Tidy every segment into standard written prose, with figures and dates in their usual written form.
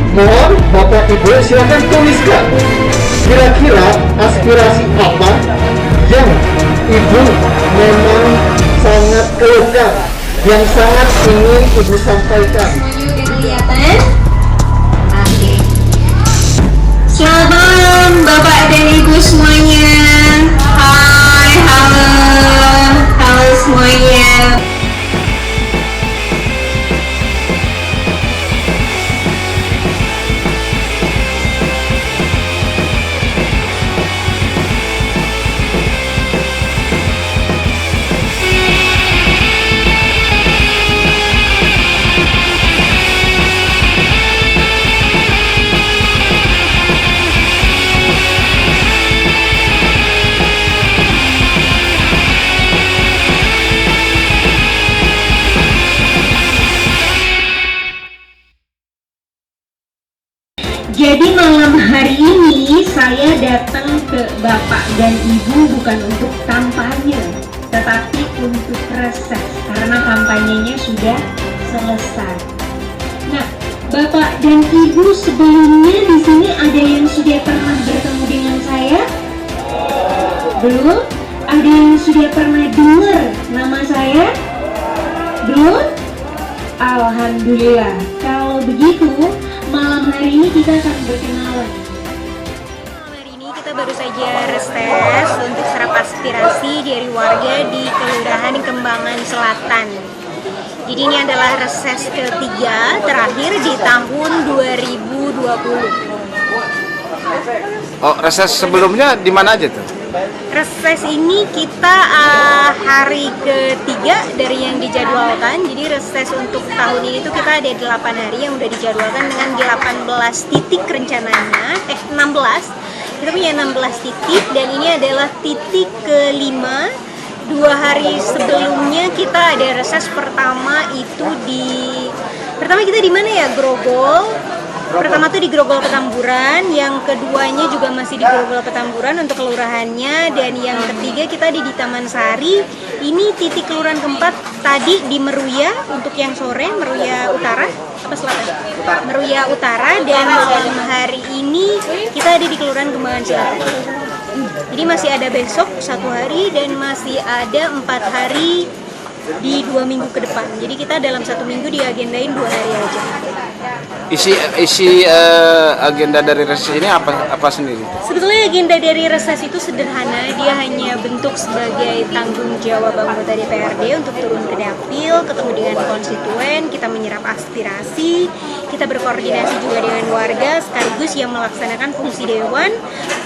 Mohon Bapak Ibu silakan tuliskan kira-kira aspirasi apa yang Ibu memang sangat keluhkan, yang sangat ingin Ibu sampaikan. Semuanya udah kelihatan? Oke. Selamat malam Bapak dan Ibu semuanya. Hai, halo. Halo semuanya. Jadi malam hari ini saya datang ke Bapak dan Ibu bukan untuk kampanye, tetapi untuk reses karena kampanyenya sudah selesai. Nah, Bapak dan Ibu sebelumnya di sini ada yang sudah pernah bertemu dengan saya? Belum? Ada yang sudah pernah dengar nama saya? Belum? Alhamdulillah. Kalau begitu, malam hari ini kita akan berkenalan. Malam hari ini kita baru saja reses untuk serap aspirasi dari warga di Kelurahan Kembangan Selatan. Jadi ini adalah reses ketiga terakhir di tahun 2020. Oh, reses sebelumnya di mana aja tuh? Reses ini kita hari ketiga dari yang dijadwalkan. Jadi reses untuk tahun ini tuh kita ada 8 hari yang udah dijadwalkan dengan 18 titik rencananya. 16. Kita punya 16 titik dan ini adalah titik kelima. 2 hari sebelumnya kita ada reses pertama itu pertama kita di mana ya? Grogol. Pertama tuh di Grogol Petamburan, yang keduanya juga masih di Grogol Petamburan untuk kelurahannya, dan yang ketiga kita di Taman Sari. Ini titik kelurahan keempat tadi di Meruya untuk yang sore, Meruya Utara apa selatan? Meruya Utara, dan malam hari ini kita ada di Kelurahan Kembangan Selatan. Jadi masih ada besok 1 hari dan masih ada 4 hari di 2 minggu ke depan. Jadi kita dalam 1 minggu diagendain 2 hari aja. Isi agenda dari reses ini apa sendiri? Sebetulnya agenda dari reses itu sederhana, dia hanya bentuk sebagai tanggung jawab anggota DPRD untuk turun ke dapil, ketemu dengan konstituen, kita menyerap aspirasi, kita berkoordinasi juga dengan warga, sekaligus yang melaksanakan fungsi dewan,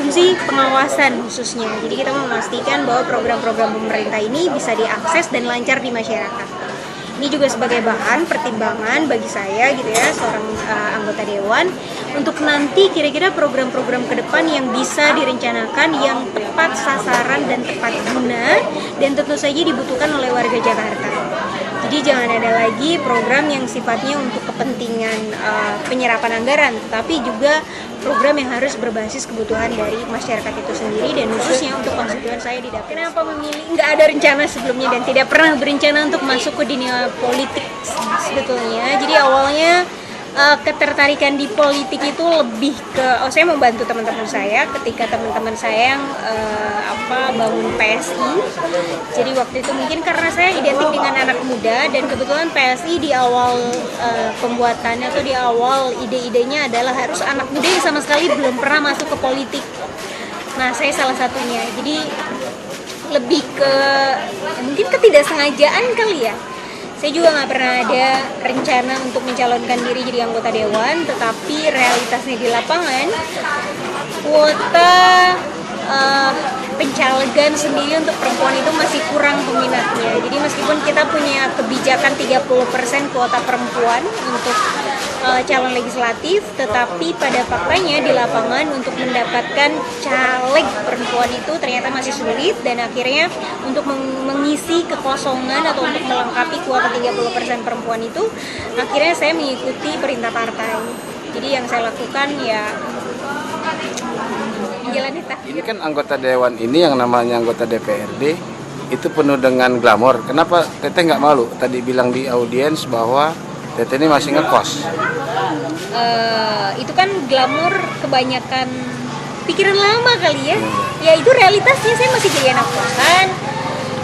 fungsi pengawasan khususnya. Jadi kita memastikan bahwa program-program pemerintah ini bisa diakses dan lancar di masyarakat. Ini juga sebagai bahan pertimbangan bagi saya gitu ya, seorang anggota dewan, untuk nanti kira-kira program-program ke depan yang bisa direncanakan yang tepat sasaran dan tepat guna dan tentu saja dibutuhkan oleh warga Jakarta. Jadi jangan ada lagi program yang sifatnya untuk kepentingan penyerapan anggaran, tetapi juga program yang harus berbasis kebutuhan dari masyarakat itu sendiri dan khususnya untuk konstituen saya di dapil. Kenapa memilih? Nggak ada rencana sebelumnya dan tidak pernah berencana untuk masuk ke dunia politik sebetulnya. Jadi awalnya ketertarikan di politik itu lebih ke saya membantu teman-teman saya ketika teman-teman saya yang bangun PSI. Jadi waktu itu mungkin karena saya identik dengan anak muda dan kebetulan PSI di awal pembuatannya atau di awal ide-idenya adalah harus anak muda yang sama sekali belum pernah masuk ke politik. Nah, saya salah satunya. Jadi lebih ke mungkin ketidaksengajaan kali ya. Saya juga nggak pernah ada rencana untuk mencalonkan diri jadi anggota dewan, tetapi realitasnya di lapangan, kuota pencalegan sendiri untuk perempuan itu masih kurang peminatnya. Jadi meskipun kita punya kebijakan 30% kuota perempuan untuk calon legislatif, tetapi pada faktanya di lapangan untuk mendapatkan caleg perempuan itu ternyata masih sulit, dan akhirnya untuk mengisi kekosongan atau untuk melengkapi kuota 30% perempuan itu, akhirnya saya mengikuti perintah partai. Jadi yang saya lakukan ya jalan itu. Ini kan anggota dewan ini yang namanya anggota DPRD itu penuh dengan glamor. Kenapa Teteh nggak malu? Tadi bilang di audiens bahwa Teteh ini masih ngekos. itu kan glamor kebanyakan pikiran lama kali ya. Ya itu realitasnya, saya masih jadi anak kosan.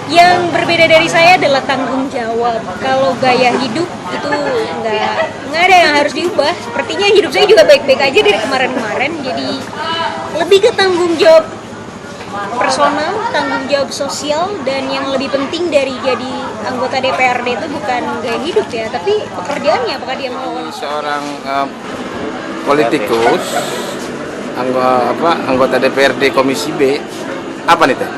Yang berbeda dari saya adalah tanggung jawab. Kalau gaya hidup itu nggak ada yang harus diubah. Sepertinya hidup saya juga baik-baik aja dari kemarin-kemarin. Jadi lebih ke tanggung jawab personal, tanggung jawab sosial, dan yang lebih penting dari jadi anggota DPRD itu bukan gaya hidup ya, tapi pekerjaannya, apakah dia melakukan Seorang politikus, anggota DPRD Komisi B, apa nih Teh?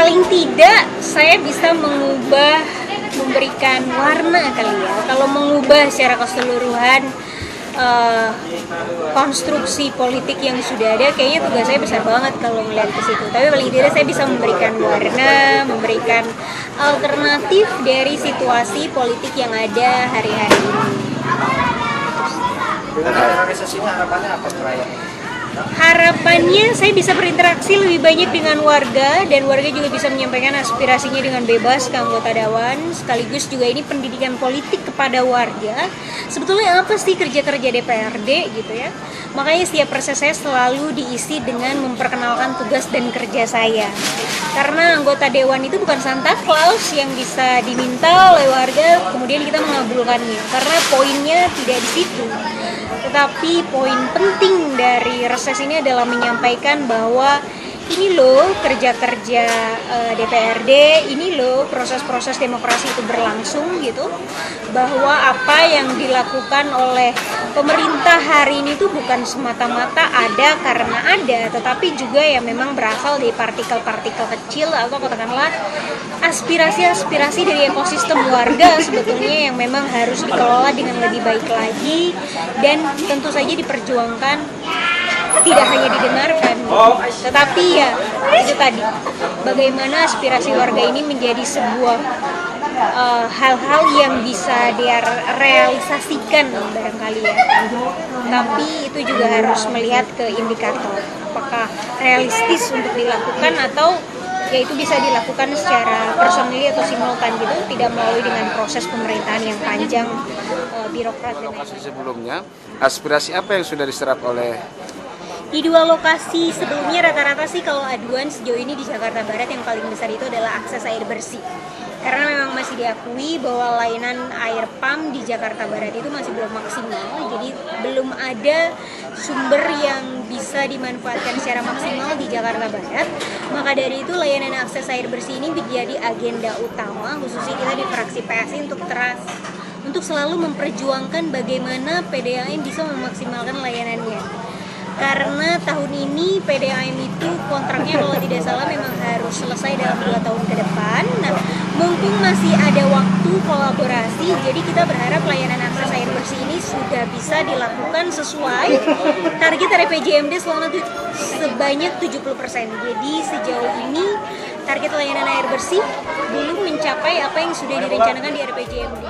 paling tidak saya bisa memberikan warna kali ya. Kalau mengubah secara keseluruhan konstruksi politik yang sudah ada, kayaknya tugas saya besar banget kalau melihat ke situ. Tapi paling tidak saya bisa memberikan warna, memberikan alternatif dari situasi politik yang ada hari-hari ini. Realisasinya harapannya apa perayaan? Harapannya saya bisa berinteraksi lebih banyak dengan warga, dan warga juga bisa menyampaikan aspirasinya dengan bebas ke anggota dewan. Sekaligus juga ini pendidikan politik kepada warga. Sebetulnya apa sih kerja-kerja DPRD gitu ya. Makanya setiap proses saya selalu diisi dengan memperkenalkan tugas dan kerja saya. Karena anggota dewan itu bukan Santa Claus yang bisa diminta oleh warga kemudian kita mengabulkannya. Karena poinnya tidak di situ. Tetapi poin penting dari reses ini adalah menyampaikan bahwa ini loh kerja-kerja DPRD, ini loh proses-proses demokrasi itu berlangsung gitu. Bahwa apa yang dilakukan oleh pemerintah hari ini tuh bukan semata-mata ada karena ada, tetapi juga yang memang berasal dari partikel-partikel kecil atau katakanlah aspirasi-aspirasi dari ekosistem warga sebetulnya yang memang harus dikelola dengan lebih baik lagi, dan tentu saja diperjuangkan, tidak hanya didengarkan, tetapi ya itu tadi, bagaimana aspirasi warga ini menjadi sebuah hal-hal yang bisa dia realisasikan barangkali ya. Tapi itu juga harus melihat ke indikator, apakah realistis untuk dilakukan atau ya itu bisa dilakukan secara personil atau simultan gitu, tidak melalui dengan proses pemerintahan yang panjang, birokrat dan Lokasi sebelumnya, aspirasi apa yang sudah diserap oleh di dua lokasi sebelumnya. Rata-rata sih kalau aduan sejauh ini di Jakarta Barat yang paling besar itu adalah akses air bersih. Karena memang masih diakui bahwa layanan air pump di Jakarta Barat itu masih belum maksimal. Jadi belum ada sumber yang bisa dimanfaatkan secara maksimal di Jakarta Barat. Maka dari itu layanan akses air bersih ini menjadi agenda utama, khususnya kita di fraksi PSI untuk selalu memperjuangkan bagaimana PDAM bisa memaksimalkan layanannya. Karena tahun ini PDAM itu kontraknya kalau tidak salah memang harus selesai dalam 2 tahun ke depan. Nah, mumpung masih ada waktu kolaborasi, jadi kita berharap layanan akses air bersih ini sudah bisa dilakukan sesuai target RPJMD sebanyak 70%. Jadi sejauh ini target layanan air bersih belum mencapai apa yang sudah direncanakan di RPJMD.